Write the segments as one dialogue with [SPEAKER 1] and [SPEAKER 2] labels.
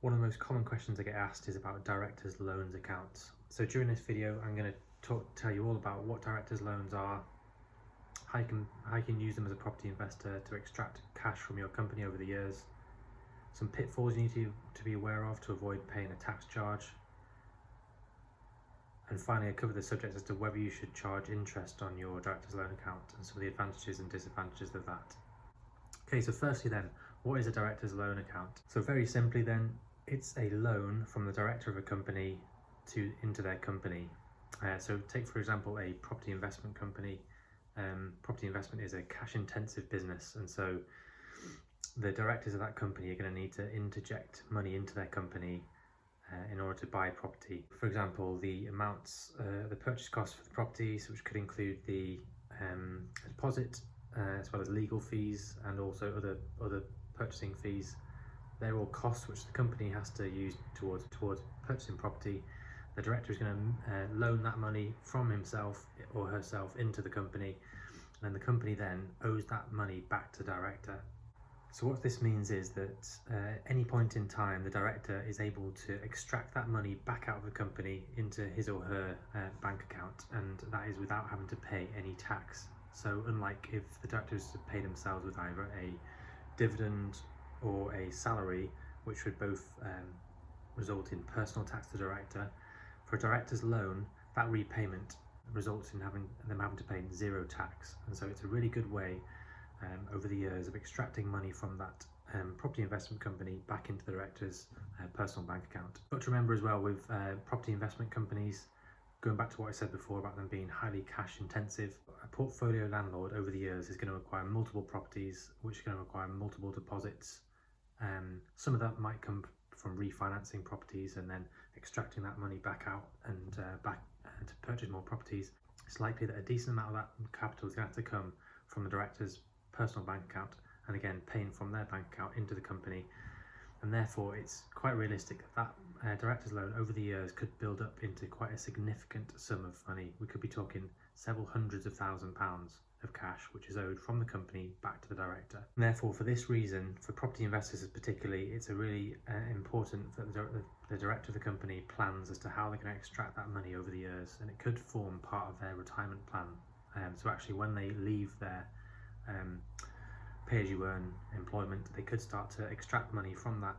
[SPEAKER 1] One of the most common questions I get asked is about directors' loans accounts. So during this video, I'm going to tell you all about what directors' loans are, how you can use them as a property investor to extract cash from your company over the years, some pitfalls you need to be aware of to avoid paying a tax charge, and finally I cover the subject as to whether you should charge interest on your director's loan account and some of the advantages and disadvantages of that. Okay, so firstly then, what is a director's loan account? So very simply then, it's a loan from the director of a company into their company. So take for example a property investment company. Property investment is a cash intensive business, and so the directors of that company are going to need to interject money into their company in order to buy property. For example, the amounts, the purchase costs for the properties, which could include the deposit as well as legal fees and also other purchasing fees. They're all costs which the company has to use towards purchasing property. The director is going to loan that money from himself or herself into the company, and then the company then owes that money back to the director. So what this means is that any point in time the director is able to extract that money back out of the company into his or her bank account, and that is without having to pay any tax. So unlike if the director was to pay themselves with either a dividend or a salary, which would both result in personal tax to the director, for a director's loan, that repayment results in them having to pay zero tax. And so it's a really good way over the years of extracting money from that property investment company back into the director's personal bank account. But to remember as well with property investment companies, going back to what I said before about them being highly cash intensive, a portfolio landlord over the years is going to require multiple properties, which are going to require multiple deposits. Some of that might come from refinancing properties and then extracting that money back out and to purchase more properties. It's likely that a decent amount of that capital is going to have to come from the director's personal bank account, and again paying from their bank account into the company, and therefore it's quite realistic that director's loan over the years could build up into quite a significant sum of money. We could be talking several hundreds of £1,000s of cash which is owed from the company back to the director. And therefore, for this reason, for property investors particularly, it's a really important that the director of the company plans as to how they're going to extract that money over the years, and it could form part of their retirement plan. So actually when they leave their pay-as-you-earn employment, they could start to extract money from that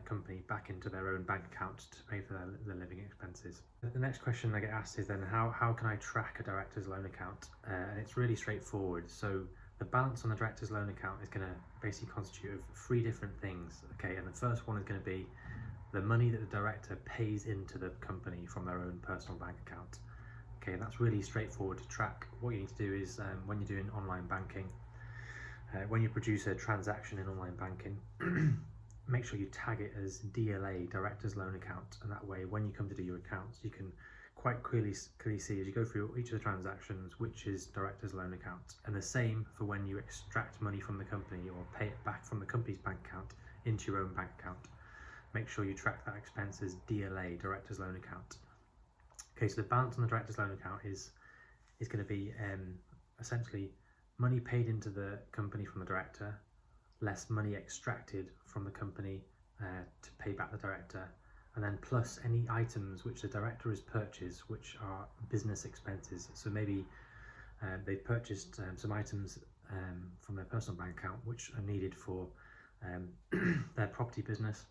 [SPEAKER 1] company back into their own bank account to pay for their living expenses. The next question I get asked is then how can I track a director's loan account? And it's really straightforward. So the balance on the director's loan account is going to basically constitute of three different things. Okay, and the first one is going to be the money that the director pays into the company from their own personal bank account. Okay, and that's really straightforward to track. What you need to do is when you're doing online banking, when you produce a transaction in online banking, make sure you tag it as DLA, Director's Loan Account, and that way when you come to do your accounts you can quite clearly see as you go through each of the transactions which is Director's Loan Account. And the same for when you extract money from the company or pay it back from the company's bank account into your own bank account. Make sure you track that expense as DLA, Director's Loan Account. Okay, so the balance on the Director's Loan Account is going to be essentially money paid into the company from the director, less money extracted from the company to pay back the director, and then plus any items which the director has purchased which are business expenses. So maybe they've purchased some items from their personal bank account which are needed for their property business.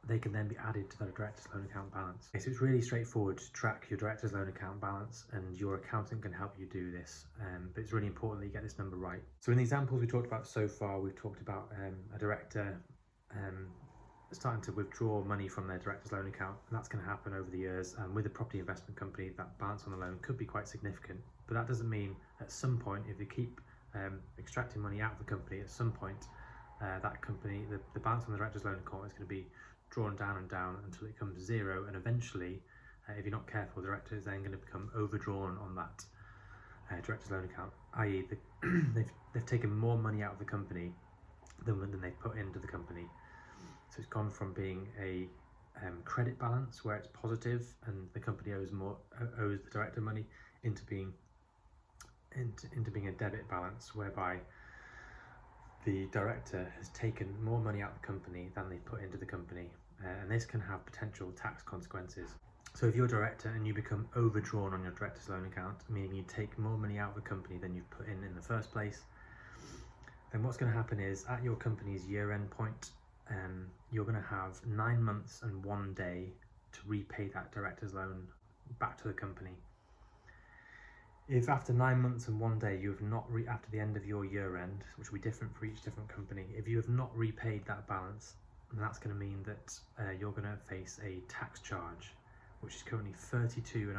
[SPEAKER 1] They can then be added to the director's loan account balance. Okay, so it's really straightforward to track your director's loan account balance, and your accountant can help you do this, but it's really important that you get this number right. So in the examples we talked about so far, we've talked about a director starting to withdraw money from their director's loan account, and that's going to happen over the years. And with a property investment company, that balance on the loan could be quite significant, but that doesn't mean at some point, if you keep extracting money out of the company, at some point that company, the balance on the director's loan account is going to be drawn down and down until it becomes zero, and eventually if you're not careful, the director is then going to become overdrawn on that director's loan account, i.e. they've taken more money out of the company than they've put into the company. So it's gone from being a credit balance where it's positive and the company owes the director money into being a debit balance whereby the director has taken more money out of the company than they put into the company. and this can have potential tax consequences. So if you're a director and you become overdrawn on your director's loan account, meaning you take more money out of the company than you've put in the first place, then what's going to happen is at your company's year-end point, you're going to have 9 months and 1 day to repay that director's loan back to the company. If after 9 months and 1 day you have not, after the end of your year end, which will be different for each different company, if you have not repaid that balance, then that's going to mean that you're going to face a tax charge, which is currently 32.5%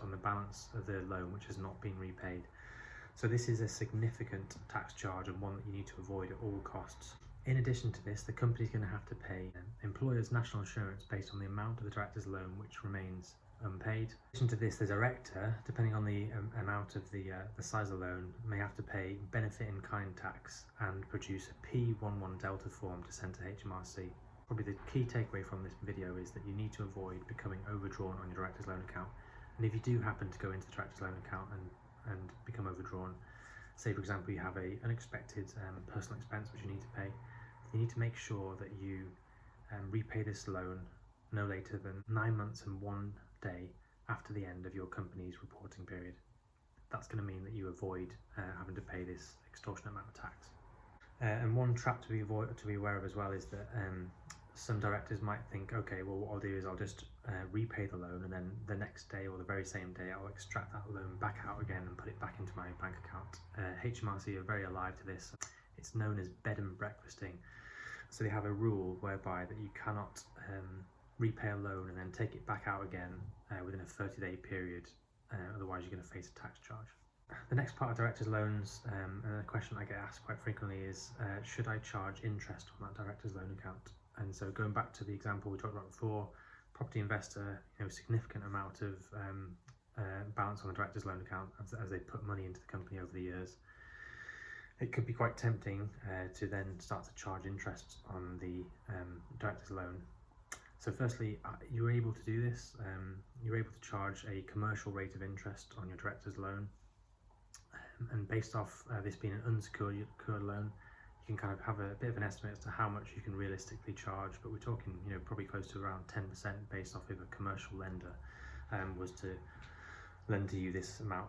[SPEAKER 1] on the balance of the loan which has not been repaid. So this is a significant tax charge and one that you need to avoid at all costs. In addition to this, the company is going to have to pay employers' national insurance based on the amount of the director's loan which remains unpaid. In addition to this, the director, depending on the amount of the size of the loan, may have to pay benefit in kind tax and produce a P11 Delta form to send to HMRC. Probably the key takeaway from this video is that you need to avoid becoming overdrawn on your director's loan account. And if you do happen to go into the director's loan account and become overdrawn, say for example you have a unexpected personal expense which you need to pay, you need to make sure that you repay this loan no later than 9 months and 1 day after the end of your company's reporting period. That's going to mean that you avoid having to pay this extortionate amount of tax. And one trap to be aware of as well is that some directors might think, okay, well what I'll do is I'll just repay the loan, and then the next day or the very same day I'll extract that loan back out again and put it back into my bank account. HMRC are very alive to this. It's known as bed and breakfasting. So they have a rule whereby that you cannot repay a loan and then take it back out again within a 30-day period, otherwise you're going to face a tax charge. The next part of director's loans, and a question I get asked quite frequently is, should I charge interest on that director's loan account? And so going back to the example we talked about before, property investor, significant amount of balance on the director's loan account as they put money into the company over the years. It could be quite tempting to then start to charge interest on the director's loan. So firstly, you're able to do this. You're able to charge a commercial rate of interest on your director's loan. And based off this being an unsecured loan, you can kind of have a bit of an estimate as to how much you can realistically charge, but we're talking probably close to around 10% based off if a commercial lender was to lend to you this amount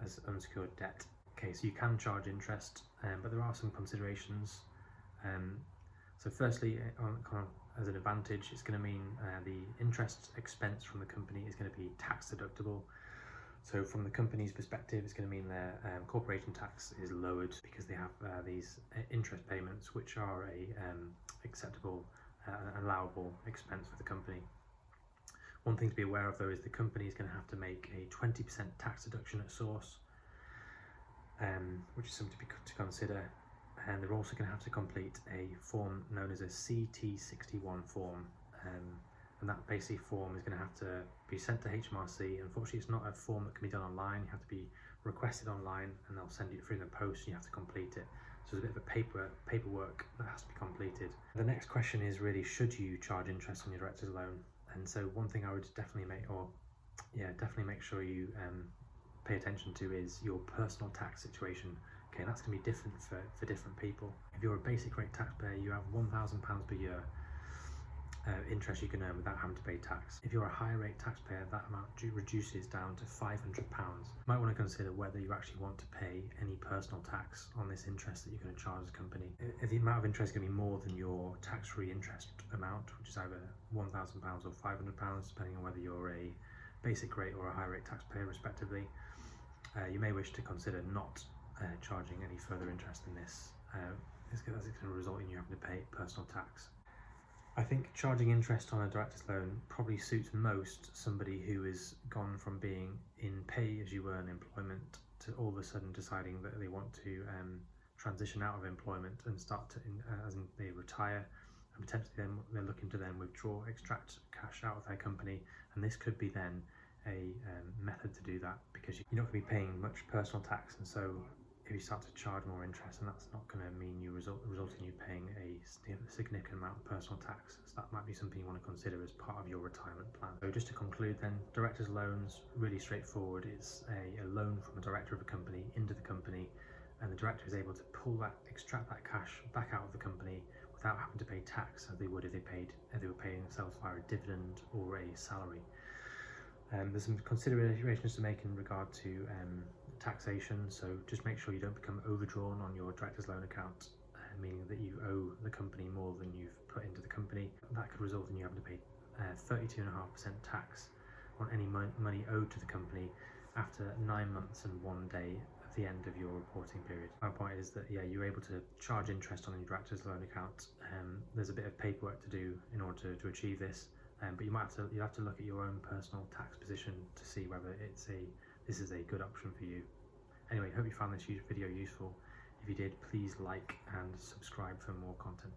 [SPEAKER 1] as unsecured debt. Okay, so you can charge interest, but there are some considerations. So firstly, as an advantage, it's going to mean the interest expense from the company is going to be tax deductible. So from the company's perspective, it's going to mean their corporation tax is lowered because they have these interest payments, which are a acceptable and allowable expense for the company. One thing to be aware of though is the company is going to have to make a 20% tax deduction at source, which is something to consider. And they're also going to have to complete a form known as a CT61 form, and that basic form is going to have to be sent to HMRC. Unfortunately, it's not a form that can be done online. You have to be requested online, and they'll send you through in the post, and you have to complete it. So there's a bit of a paperwork that has to be completed. The next question is really, should you charge interest on your director's loan? And so one thing I would definitely make sure you pay attention to is your personal tax situation. Okay, that's going to be different for different people. If you're a basic rate taxpayer, you have £1,000 per year interest you can earn without having to pay tax. If you're a higher rate taxpayer, that amount reduces down to £500. You might want to consider whether you actually want to pay any personal tax on this interest that you're going to charge the company. If the amount of interest is going to be more than your tax-free interest amount, which is either £1,000 or £500, depending on whether you're a basic rate or a high rate taxpayer respectively, you may wish to consider not charging any further interest in this, as it's going to result in you having to pay personal tax. I think charging interest on a director's loan probably suits most somebody who has gone from being in pay-as-you-earn employment to all of a sudden deciding that they want to transition out of employment and start to, as in they retire, and potentially then they're looking to then extract cash out of their company, and this could be then a method to do that, because you're not going to be paying much personal tax, and so if you start to charge more interest, and that's not going to mean you result in you paying a significant amount of personal tax. So that might be something you want to consider as part of your retirement plan. So just to conclude then, director's loans, really straightforward. It's a loan from a director of a company into the company, and the director is able to extract that cash back out of the company without having to pay tax as they would if they were paying themselves via a dividend or a salary. There's some considerations to make in regard to taxation, so just make sure you don't become overdrawn on your director's loan account, meaning that you owe the company more than you've put into the company. That could result in you having to pay 32.5% tax on any money owed to the company after 9 months and 1 day at the end of your reporting period. My point is that you're able to charge interest on your director's loan account. There's a bit of paperwork to do in order to achieve this, but you have to look at your own personal tax position to see whether this is a good option for you. Anyway, hope you found this video useful. If you did, please like and subscribe for more content.